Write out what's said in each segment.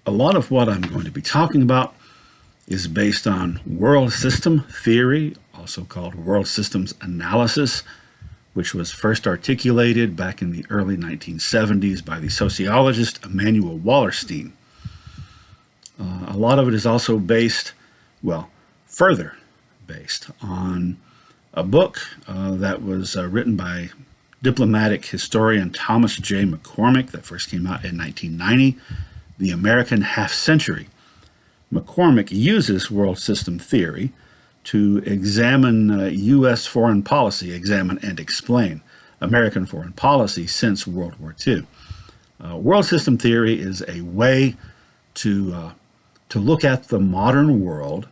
A lot of what I'm going to be talking about is based on world system theory, also called world systems analysis, which was first articulated back in the early 1970s by the sociologist Emanuel Wallerstein. A lot of it is also based, well, further based on a book that was written by diplomatic historian Thomas J. McCormick that first came out in 1990, The American Half Century. McCormick uses world system theory to examine U.S. foreign policy, examine and explain American foreign policy since World War II. World system theory is a way to look at the modern world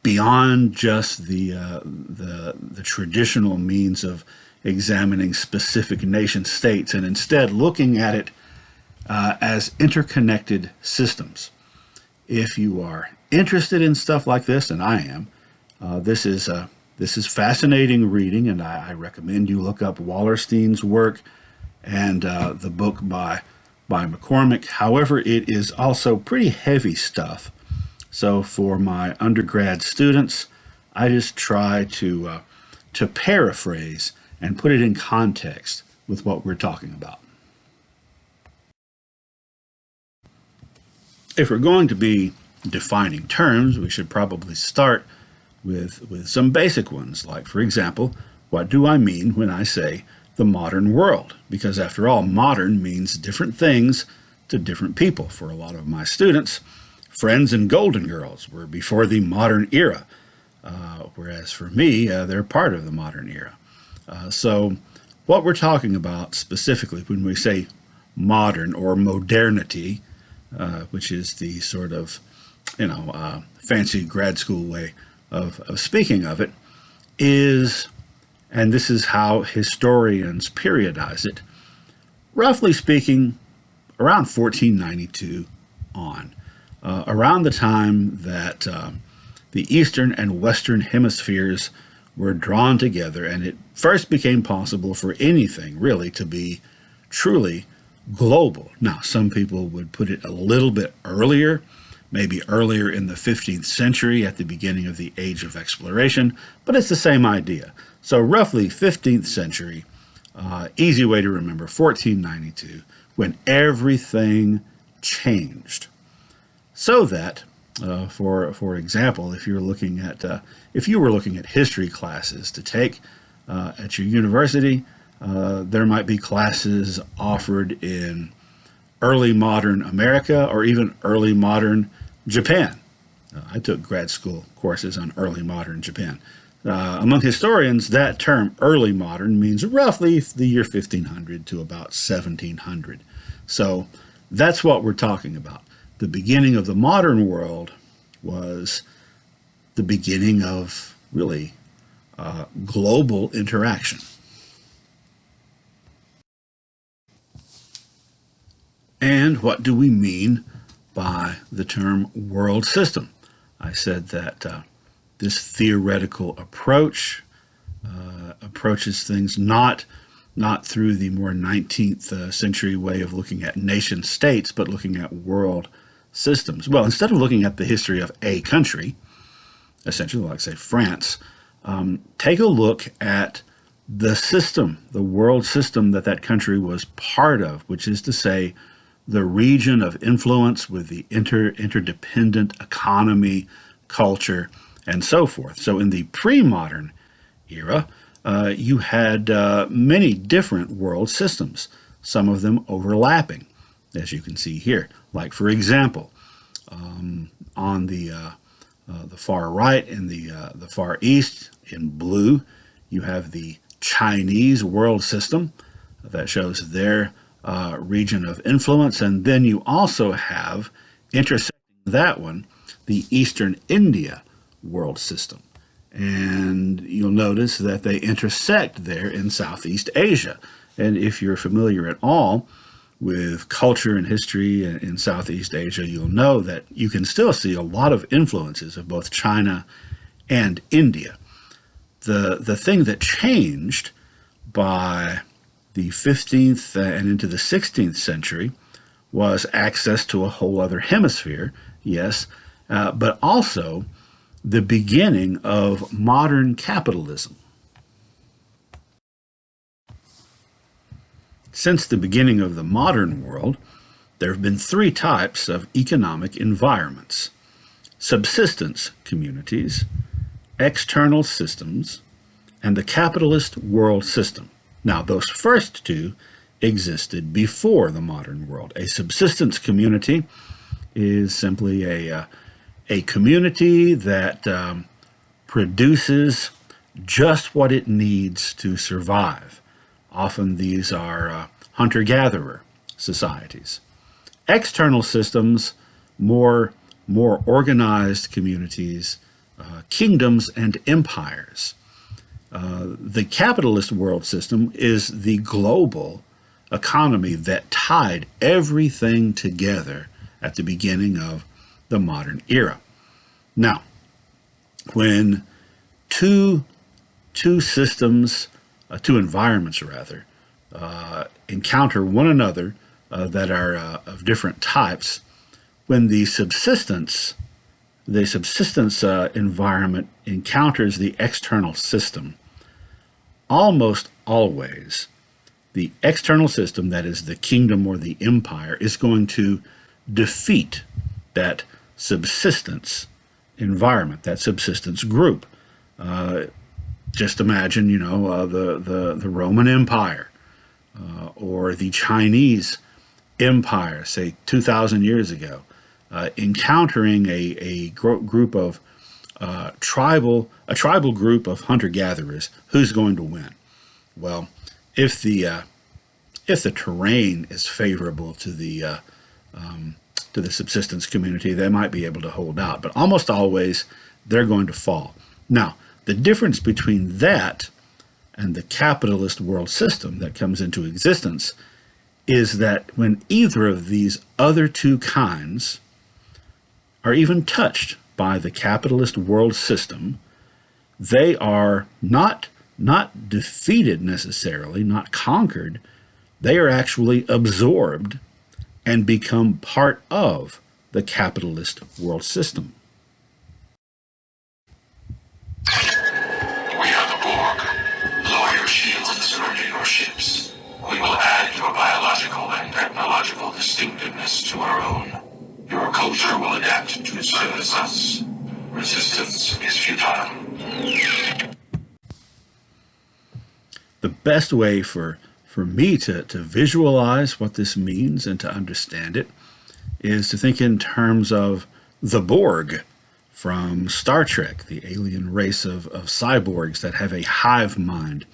beyond just the traditional means of examining specific nation states, and instead looking at it as interconnected systems. If you are interested in stuff like this, and I am, this is fascinating reading, and I recommend you look up Wallerstein's work and the book by McCormick. However, it is also pretty heavy stuff. So for my undergrad students, I just try to paraphrase and put it in context with what we're talking about. If we're going to be defining terms, we should probably start with some basic ones, like, for example, what do I mean when I say the modern world? Because after all, modern means different things to different people. For a lot of my students, Friends and Golden Girls were before the modern era, whereas for me, they're part of the modern era. So what we're talking about specifically when we say modern or modernity, which is the sort of, fancy grad school way of speaking of it, is, and this is how historians periodize it, roughly speaking, around 1492 on, around the time that the Eastern and Western hemispheres were drawn together, and it first became possible for anything really to be truly global. Now, some people would put it a little bit earlier, maybe earlier in the 15th century at the beginning of the Age of Exploration, but it's the same idea. So roughly 15th century, easy way to remember, 1492, when everything changed. So that, for example, if you were looking at history classes to take at your university, there might be classes offered in early modern America or even early modern Japan. I took grad school courses on early modern Japan. Among historians, that term early modern means roughly the year 1500 to about 1700. So that's what we're talking about. The beginning of the modern world was the beginning of really global interaction. And what do we mean by the term world system? I said that this theoretical approach approaches things not through the more 19th century way of looking at nation states, but looking at world systems. Well, instead of looking at the history of a country, essentially like, say, France, take a look at the system, the world system that country was part of, which is to say, the region of influence with the interdependent economy, culture, and so forth. So in the pre-modern era, you had many different world systems, some of them overlapping, as you can see here. Like, for example, on the far right and the far east in blue, you have the Chinese world system that shows their region of influence, and then you also have, intersecting that one, the Eastern India world system. And you'll notice that they intersect there in Southeast Asia. And if you're familiar at all with culture and history in Southeast Asia, you'll know that you can still see a lot of influences of both China and India. The thing that changed by the 15th and into the 16th century was access to a whole other hemisphere, yes, but also the beginning of modern capitalism. Since the beginning of the modern world, there have been three types of economic environments: subsistence communities, external systems, and the capitalist world system. Now, those first two existed before the modern world. A subsistence community is simply a community that produces just what it needs to survive. Often these are hunter-gatherer societies. External systems, more organized communities, kingdoms and empires. The capitalist world system is the global economy that tied everything together at the beginning of the modern era. Now, when two systems, two environments rather, encounter one another that are of different types, when the subsistence environment encounters the external system, almost always the external system, that is the kingdom or the empire, is going to defeat that subsistence environment, that subsistence group. Just imagine, the Roman Empire or the Chinese Empire, say 2,000 years ago, encountering a group of tribal group of hunter-gatherers. Who's going to win? Well, if the terrain is favorable to the subsistence community, they might be able to hold out, but almost always they're going to fall. Now, the difference between that and the capitalist world system that comes into existence is that when either of these other two kinds are even touched by the capitalist world system, they are not defeated necessarily, not conquered. They are actually absorbed and become part of the capitalist world system. We are the Borg. Lower your shields and surrender your ships. We will add your biological and technological distinctiveness to our own. Your culture will adapt to service us. Resistance is futile. The best way for me to visualize what this means and to understand it is to think in terms of the Borg from Star Trek, the alien race of cyborgs that have a hive mind,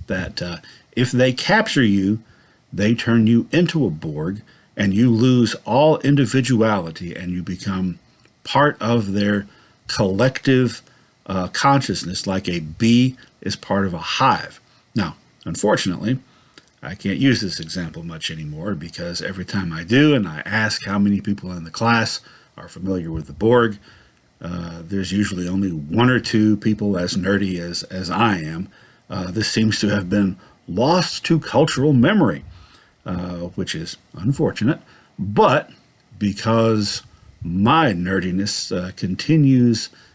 that if they capture you, they turn you into a Borg, and you lose all individuality, and you become part of their collective consciousness, like a bee is part of a hive. Now, unfortunately, I can't use this example much anymore, because every time I do and I ask how many people in the class are familiar with the Borg, there's usually only one or two people as nerdy as I am. This seems to have been lost to cultural memory, which is unfortunate, but because my nerdiness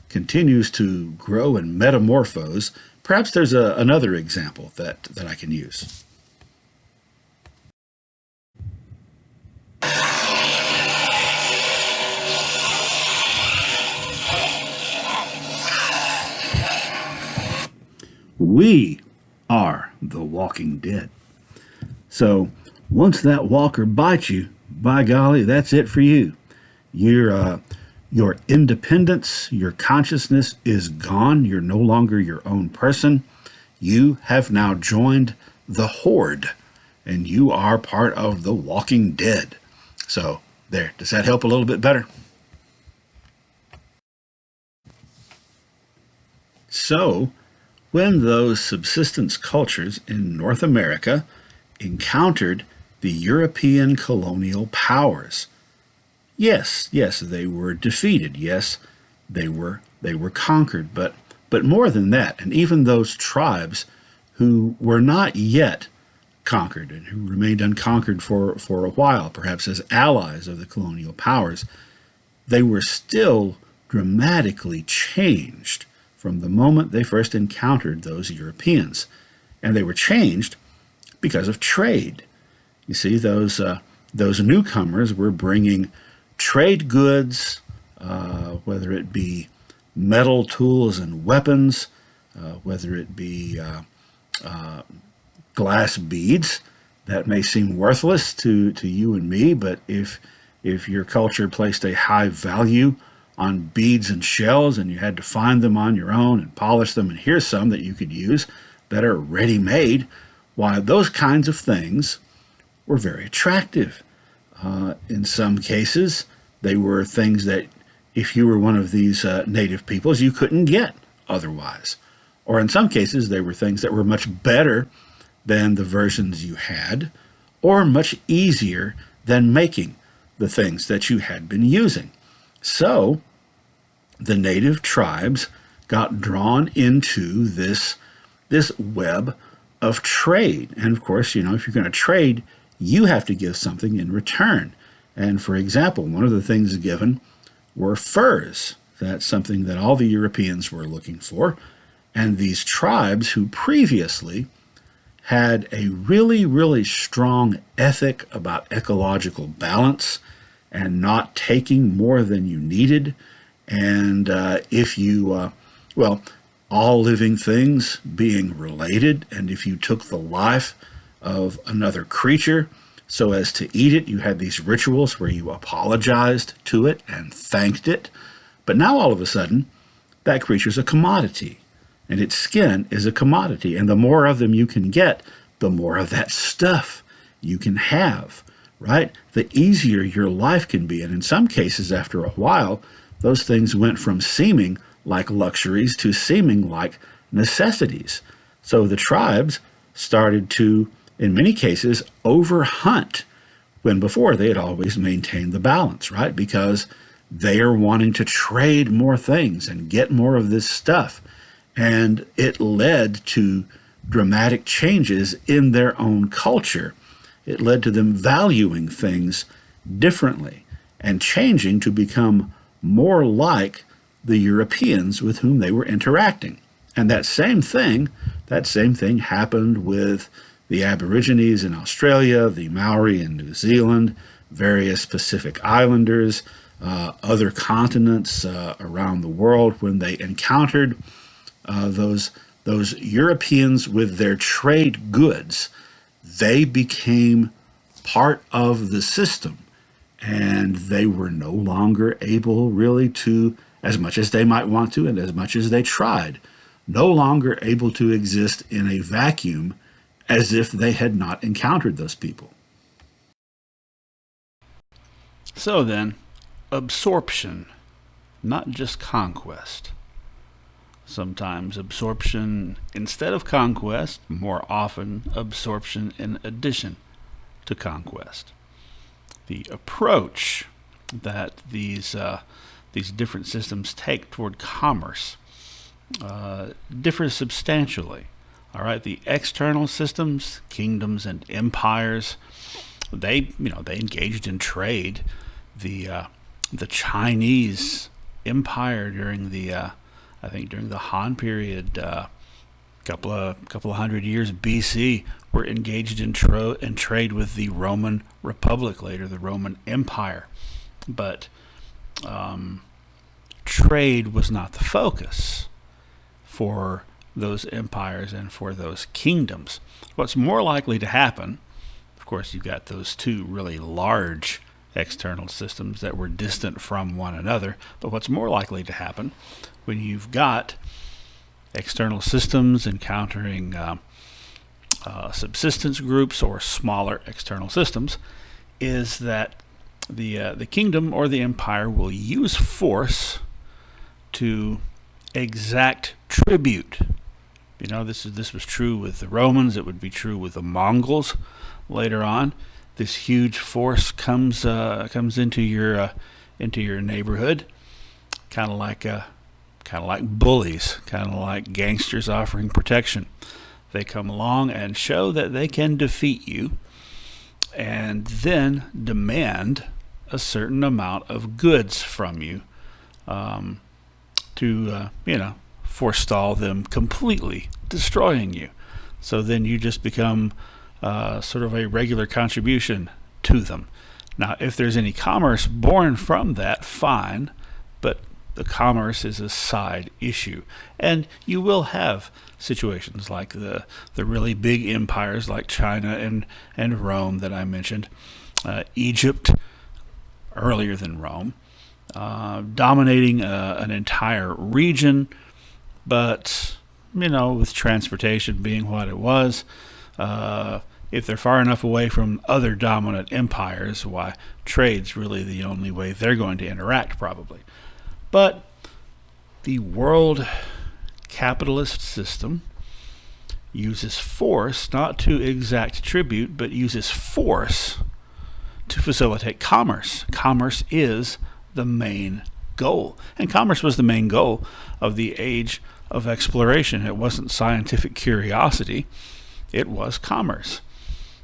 continues to grow and metamorphose, perhaps there's another example that I can use. We are the Walking Dead. So once that walker bites you, by golly, that's it for you. Your independence, your consciousness is gone. You're no longer your own person. You have now joined the Horde, and you are part of the Walking Dead. So there, does that help a little bit better? So when those subsistence cultures in North America encountered the European colonial powers, yes, they were defeated. Yes, they were conquered. But more than that, and even those tribes who were not yet conquered and who remained unconquered for a while, perhaps as allies of the colonial powers, they were still dramatically changed from the moment they first encountered those Europeans. And they were changed because of trade. You see, those newcomers were bringing trade goods, whether it be metal tools and weapons, whether it be glass beads that may seem worthless to you and me, but if your culture placed a high value on beads and shells and you had to find them on your own and polish them, and here's some that you could use that are ready-made, why, those kinds of things were very attractive. In some cases, they were things that if you were one of these native peoples, you couldn't get otherwise. Or in some cases, they were things that were much better than the versions you had, or much easier than making the things that you had been using. So the native tribes got drawn into this web of trade. And of course, if you're going to trade, you have to give something in return. And for example, one of the things given were furs. That's something that all the Europeans were looking for. And these tribes who previously had a really, really strong ethic about ecological balance and not taking more than you needed. And all living things being related, and if you took the life of another creature so as to eat it, you had these rituals where you apologized to it and thanked it. But now all of a sudden, that creature's a commodity, and its skin is a commodity. And the more of them you can get, the more of that stuff you can have, right? The easier your life can be. And in some cases, after a while, those things went from seeming like luxuries to seeming like necessities. So the tribes started to, in many cases, overhunt, when before they had always maintained the balance, right? Because they are wanting to trade more things and get more of this stuff. And it led to dramatic changes in their own culture. It led to them valuing things differently and changing to become more like the Europeans with whom they were interacting. And that same thing happened with the Aborigines in Australia, the Maori in New Zealand, various Pacific Islanders, other continents around the world. When they encountered those Europeans with their trade goods, they became part of the system, and they were no longer able really to, as much as they might want to and as much as they tried, no longer able to exist in a vacuum as if they had not encountered those people. So then, absorption, not just conquest. Sometimes absorption instead of conquest, more often absorption in addition to conquest. The approach that these different systems take toward commerce differs substantially. All right, the external systems, kingdoms and empires, they engaged in trade. The Chinese Empire during the Han period, couple of hundred years BC, were engaged in trade with the Roman Republic, later the Roman Empire. But trade was not the focus for those empires and for those kingdoms. What's more likely to happen, of course, you've got those two really large external systems that were distant from one another, but what's more likely to happen when you've got external systems encountering subsistence groups or smaller external systems is that the kingdom or the empire will use force to exact tribute. This was true with the Romans. It would be true with the Mongols later on. This huge force comes into your neighborhood, kind of like bullies, kind of like gangsters offering protection. They come along and show that they can defeat you, and then demand a certain amount of goods from you to forestall them completely destroying you. So then you just become sort of a regular contribution to them. Now, if there's any commerce born from that, fine, but the commerce is a side issue. And you will have situations like the really big empires like China and Rome that I mentioned, Egypt earlier than Rome, dominating an entire region, but with transportation being what it was, if they're far enough away from other dominant empires, why, trade's really the only way they're going to interact, probably. But the world capitalist system uses force not to exact tribute, but uses force to facilitate commerce. Commerce is the main goal. And commerce was the main goal of the age of exploration. It wasn't scientific curiosity. It was commerce.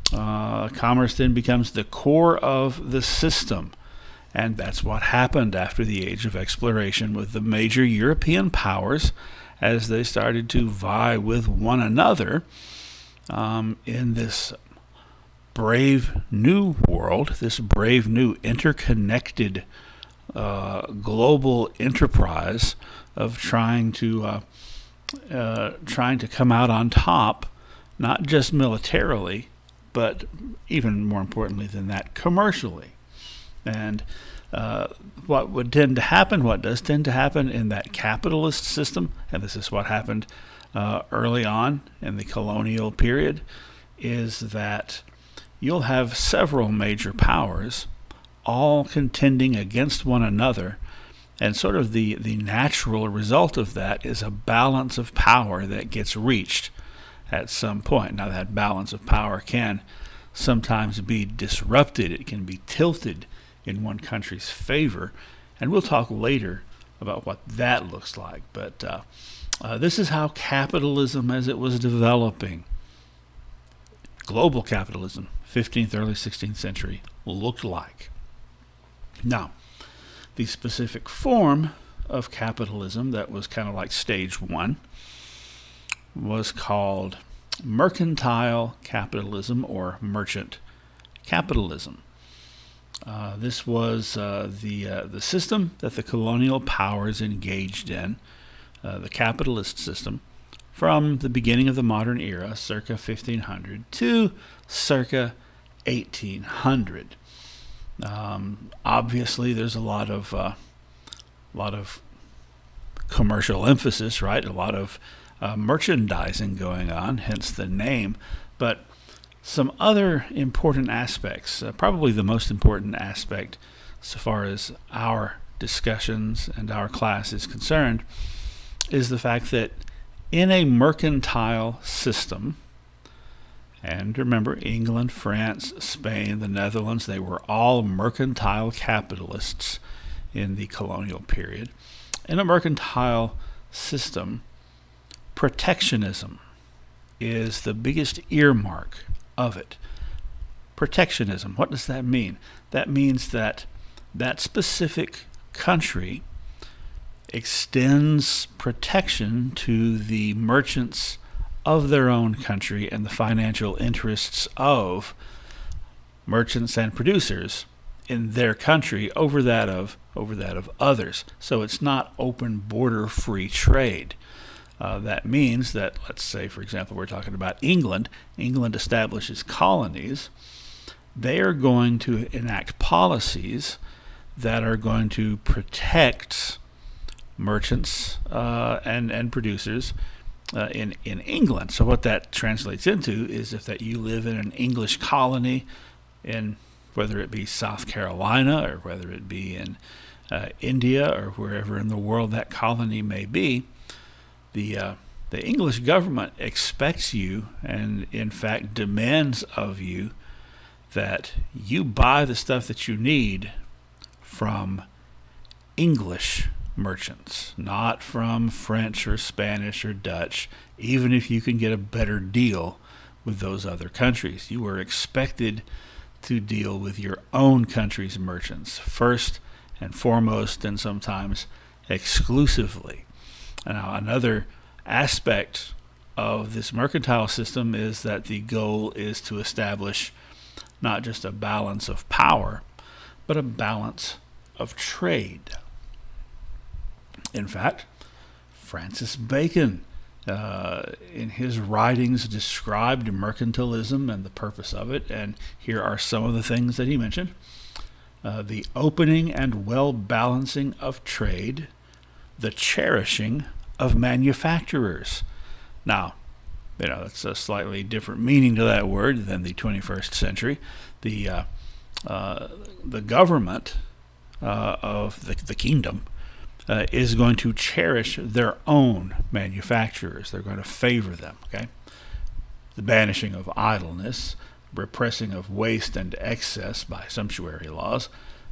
Commerce then becomes the core of the system. And that's what happened after the age of exploration with the major European powers as they started to vie with one another in this brave new world, this brave new interconnected global enterprise of trying to come out on top, not just militarily, but even more importantly than that, commercially. And what would tend to happen, what does tend to happen in that capitalist system, and this is what happened early on in the colonial period, is that you'll have several major powers all contending against one another, and sort of the natural result of that is a balance of power that gets reached at some point. Now, that balance of power can sometimes be disrupted. It can be tilted in one country's favor, and we'll talk later about what that looks like. But this is how capitalism as it was developing, global capitalism, 15th, early 16th century, looked like. Now, the specific form of capitalism that was kind of like stage one was called mercantile capitalism or merchant capitalism. This was the system that the colonial powers engaged in, the capitalist system, from the beginning of the modern era, circa 1500, to circa 1800. Obviously, there's a lot of commercial emphasis, right? A lot of merchandising going on, hence the name. But some other important aspects, probably the most important aspect so far as our discussions and our class is concerned, is the fact that in a mercantile system, and remember, England, France, Spain, the Netherlands, they were all mercantile capitalists in the colonial period. In a mercantile system, protectionism is the biggest earmark of it. Protectionism, what does that mean? That means that that specific country extends protection to the merchants of their own country and the financial interests of merchants and producers in their country over that of others. So it's not open border free trade. That means that, let's say, for example, we're talking about England. England establishes colonies. They are going to enact policies that are going to protect merchants and producers in England. So what that translates into is that you live in an English colony in whether it be South Carolina or whether it be in India or wherever in the world that colony may be, the English government expects you and in fact demands of you that you buy the stuff that you need from English merchants, not from French or Spanish or Dutch, even if you can get a better deal with those other countries. You were expected to deal with your own country's merchants first and foremost, and sometimes exclusively. Now, another aspect of this mercantile system is that the goal is to establish not just a balance of power, but a balance of trade. In fact, Francis Bacon, in his writings, described mercantilism and the purpose of it, and here are some of the things that he mentioned. The opening and well-balancing of trade, the cherishing of manufacturers. Now, that's a slightly different meaning to that word than the 21st century. The government of the kingdom is going to cherish their own manufacturers. They're going to favor them. Okay, the banishing of idleness, repressing of waste and excess by sumptuary laws,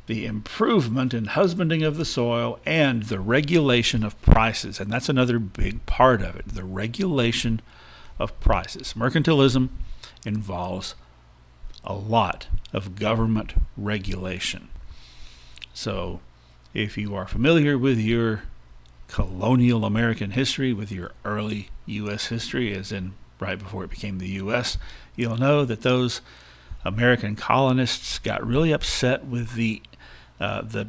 the improvement and husbanding of the soil, and the regulation of prices. And that's another big part of it, the regulation of prices. Mercantilism involves a lot of government regulation. So if you are familiar with your colonial American history, with your early U.S. history, as in right before it became the U.S., you'll know that those American colonists got really upset with the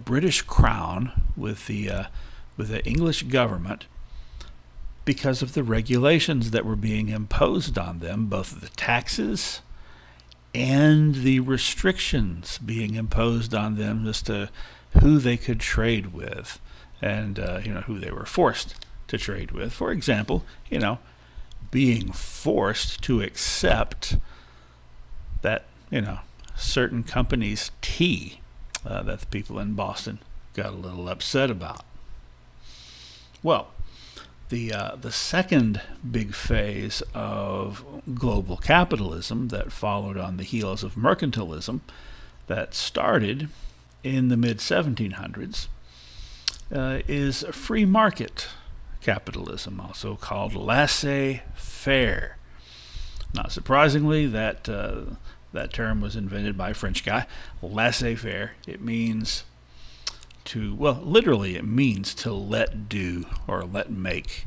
British Crown, with the English government, because of the regulations that were being imposed on them, both the taxes and the restrictions being imposed on them as to who they could trade with, and who they were forced to trade with. For example, being forced to accept that certain company's tea that the people in Boston got a little upset about. Well, the second big phase of global capitalism that followed on the heels of mercantilism, that started in the mid-1700s, is free market capitalism, also called laissez-faire. Not surprisingly, that term was invented by a French guy. Laissez-faire, it means literally it means to let do or let make.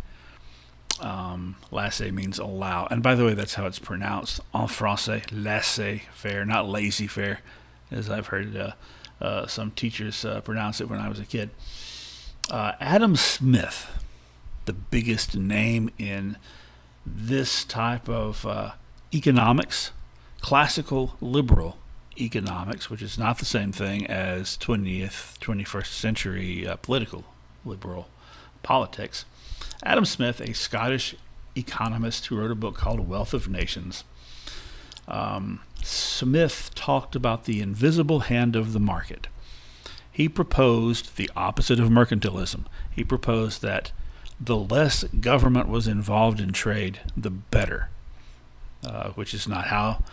Laissez means allow. And by the way, that's how it's pronounced en français, laissez-faire, not laissez-faire, as I've heard some teachers pronounce it when I was a kid. Adam Smith, the biggest name in this type of economics, classical liberal economics, which is not the same thing as 21st century political liberal politics. Adam Smith, a Scottish economist who wrote a book called Wealth of Nations, Smith talked about the invisible hand of the market. He proposed the opposite of mercantilism. He proposed that the less government was involved in trade, the better, which is not how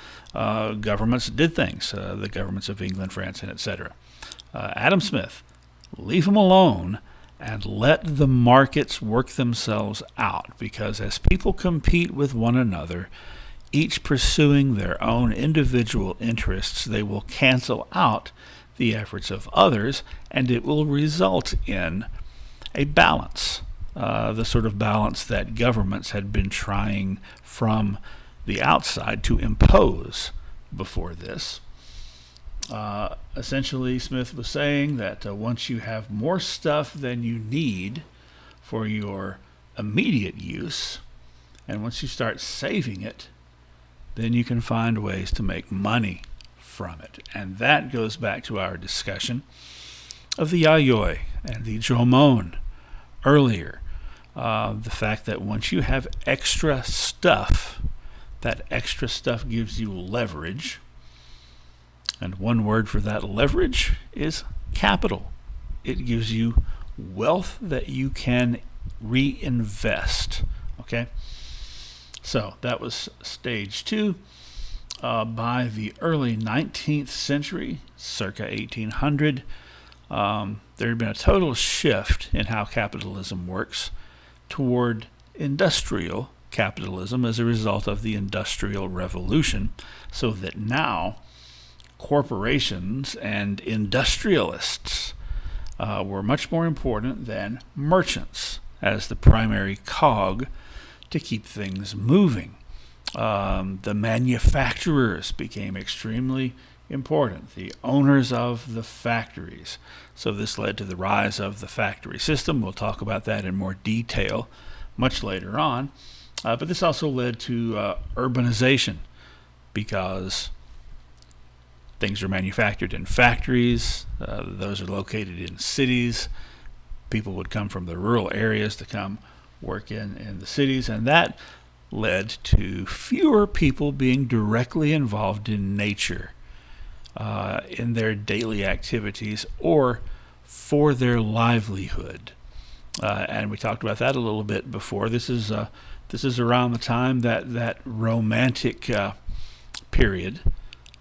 governments did things, the governments of England, France, and etc. Adam Smith, leave them alone and let the markets work themselves out, because as people compete with one another, each pursuing their own individual interests, they will cancel out the efforts of others, and it will result in a balance, the sort of balance that governments had been trying from the outside to impose before this. Essentially, Smith was saying that once you have more stuff than you need for your immediate use, and once you start saving it, then you can find ways to make money from it. And that goes back to our discussion of the yayoi and the jomon earlier. The fact that once you have extra stuff, that extra stuff gives you leverage. And one word for that leverage is capital. It gives you wealth that you can reinvest. Okay? So that was stage two. By the early 19th century, circa 1800, there had been a total shift in how capitalism works toward industrial capitalism as a result of the Industrial Revolution, so that now corporations and industrialists were much more important than merchants as the primary cog to keep things moving. The manufacturers became extremely important, the owners of the factories. So this led to the rise of the factory system. We'll talk about that in more detail much later on. But this also led to urbanization, because things are manufactured in factories. Those are located in cities. People would come from the rural areas to come work in the cities, and that led to fewer people being directly involved in nature, in their daily activities or for their livelihood. And we talked about that a little bit before. This is around the time that romantic period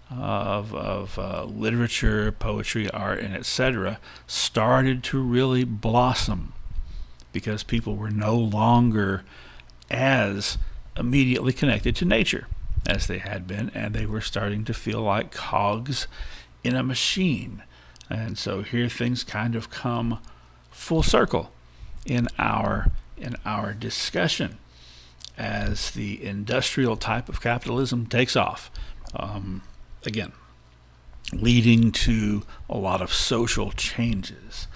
of literature, poetry, art, and etc. started to really blossom, because people were no longer as immediately connected to nature as they had been, and they were starting to feel like cogs in a machine. And so here things kind of come full circle in our discussion as the industrial type of capitalism takes off. Again, leading to a lot of social changes.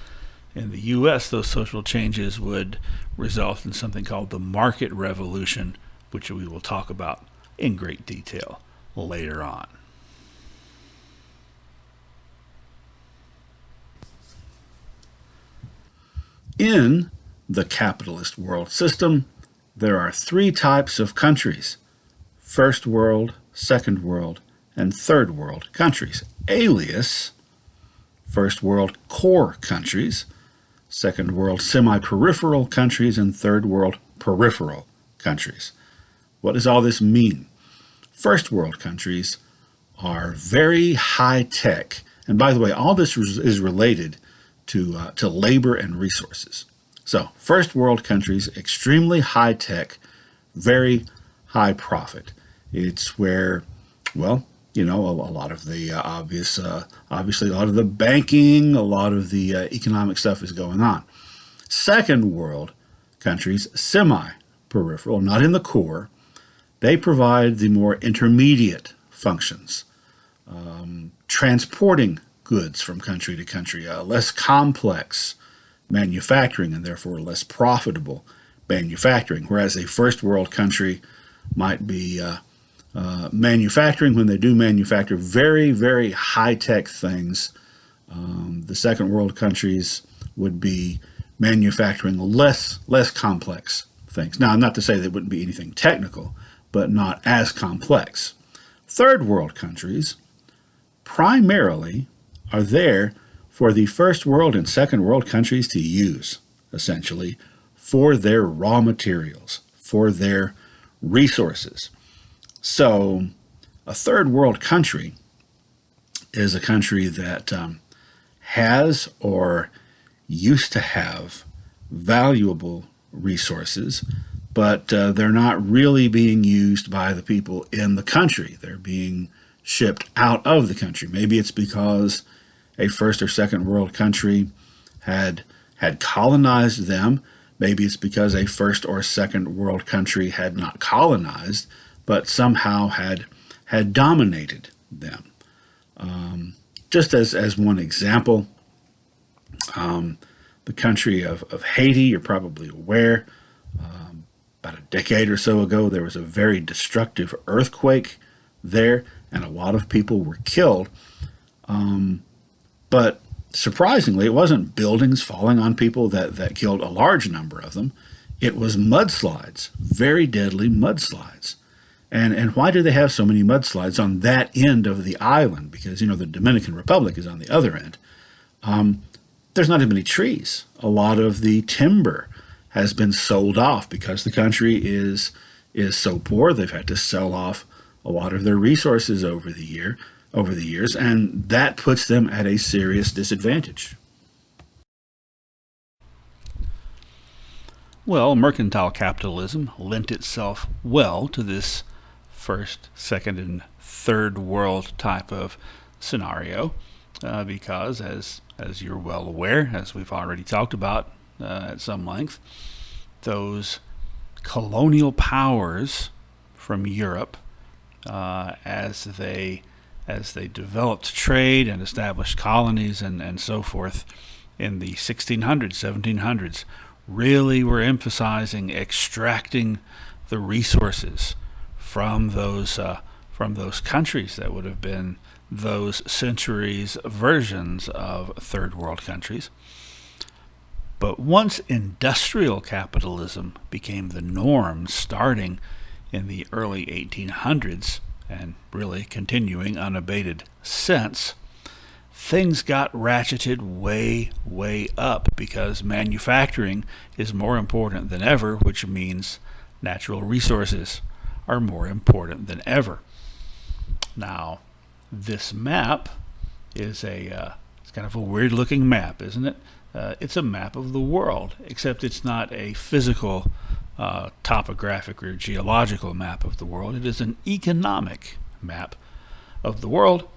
In the U.S., those social changes would result in something called the market revolution, which we will talk about in great detail later on. In the capitalist world system, there are three types of countries: first world, second world, and third world countries, alias first world core countries, second world semi-peripheral countries, and third world peripheral countries. What does all this mean? First world countries are very high tech, and by the way, all this is related to labor and resources. So first world countries, extremely high tech, very high profit. It's where, well, a lot of the obviously a lot of the banking, a lot of the economic stuff is going on. Second world countries, semi-peripheral, not in the core, they provide the more intermediate functions, transporting goods from country to country, less complex manufacturing, and therefore less profitable manufacturing, whereas a first world country might be manufacturing, when they do manufacture very, very high-tech things. The second world countries would be manufacturing less complex things. Now, not to say there wouldn't be anything technical, but not as complex. Third world countries primarily are there for the first world and second world countries to use, essentially, for their raw materials, for their resources. So a third world country is a country that has or used to have valuable resources, but they're not really being used by the people in the country. They're being shipped out of the country. Maybe it's because a first or second world country had colonized them. Maybe it's because a first or second world country had not colonized, but somehow had dominated them. Just as one example, the country of Haiti, you're probably aware, about a decade or so ago, there was a very destructive earthquake there, and a lot of people were killed. But surprisingly, it wasn't buildings falling on people that killed a large number of them. It was mudslides, very deadly mudslides. And why do they have so many mudslides on that end of the island? Because, the Dominican Republic is on the other end. There's not even any trees. A lot of the timber has been sold off because the country is so poor. They've had to sell off a lot of their resources over the years, and that puts them at a serious disadvantage. Well, mercantile capitalism lent itself well to this first, second, and third world type of scenario because, as you're well aware, as we've already talked about at some length, those colonial powers from Europe, as they developed trade and established colonies and so forth in the 1600s, 1700s, really were emphasizing extracting the resources from those countries that would have been those centuries' versions of third world countries. But once industrial capitalism became the norm, starting in the early 1800s and really continuing unabated since, things got ratcheted way, way up because manufacturing is more important than ever, which means natural resources are more important than ever. Now, this map is it's kind of a weird looking map, isn't it? It's a map of the world, except it's not a physical, topographic or geological map of the world. It is an economic map of the world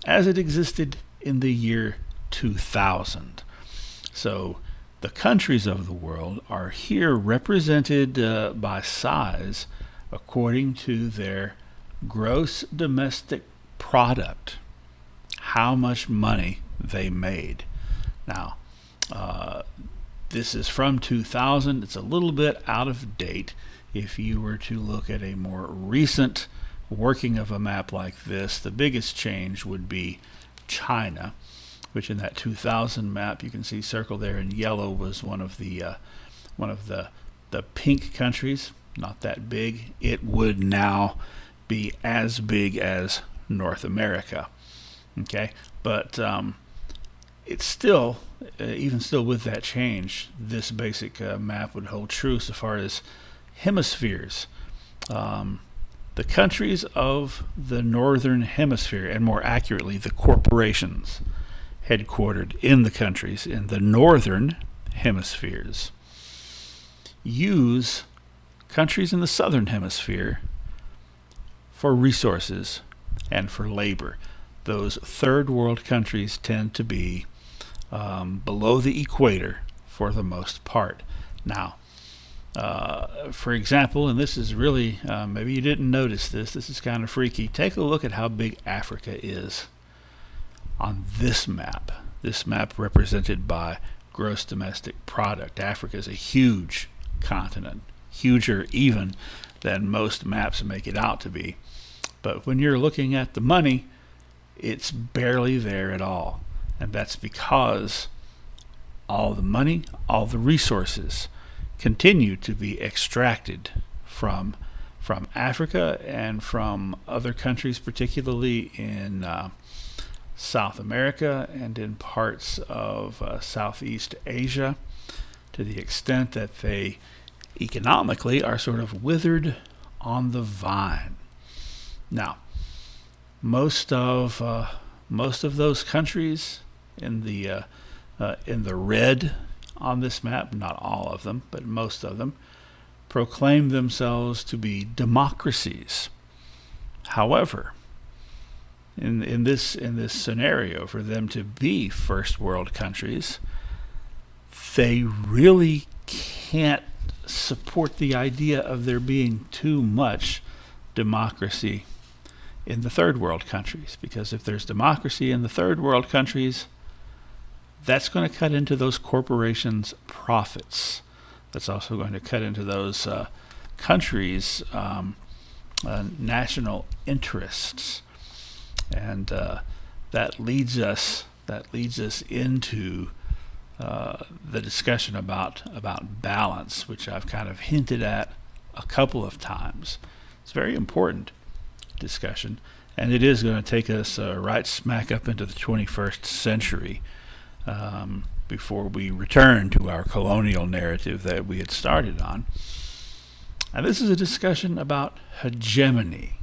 as it existed in the year 2000. So the countries of the world are here represented by size according to their gross domestic product, how much money they made. Now, this is from 2000. It's a little bit out of date. If you were to look at a more recent working of a map like this, the biggest change would be China, which in that 2000 map you can see circled there in yellow was one of the pink countries, not that big. It would now be as big as North America. Okay, but it's still, even still with that change, this basic map would hold true so far as hemispheres. The countries of the northern hemisphere, and more accurately, the corporations headquartered in the countries in the northern hemispheres, use countries in the southern hemisphere for resources and for labor. Those third world countries tend to be below the equator for the most part. Now, for example, and this is really, maybe you didn't notice this is kind of freaky. Take a look at how big Africa is on this map. This map represented by gross domestic product. Africa is a huge continent, huger even than most maps make it out to be. But when you're looking at the money, it's barely there at all. And that's because all the money, all the resources continue to be extracted from Africa and from other countries, particularly in South America and in parts of Southeast Asia, to the extent that they economically are sort of withered on the vine. Now, most of those countries in the red on this map, not all of them, but most of them, proclaim themselves to be democracies. However, in this scenario, for them to be first world countries, they really can't support the idea of there being too much democracy in the third world countries, because if there's democracy in the third world countries, that's going to cut into those corporations' profits. That's also going to cut into those countries' national interests, and that leads us into the discussion about balance, which I've kind of hinted at a couple of times. It's very important discussion, and it is going to take us right smack up into the 21st century before we return to our colonial narrative that we had started on. And this is a discussion about hegemony.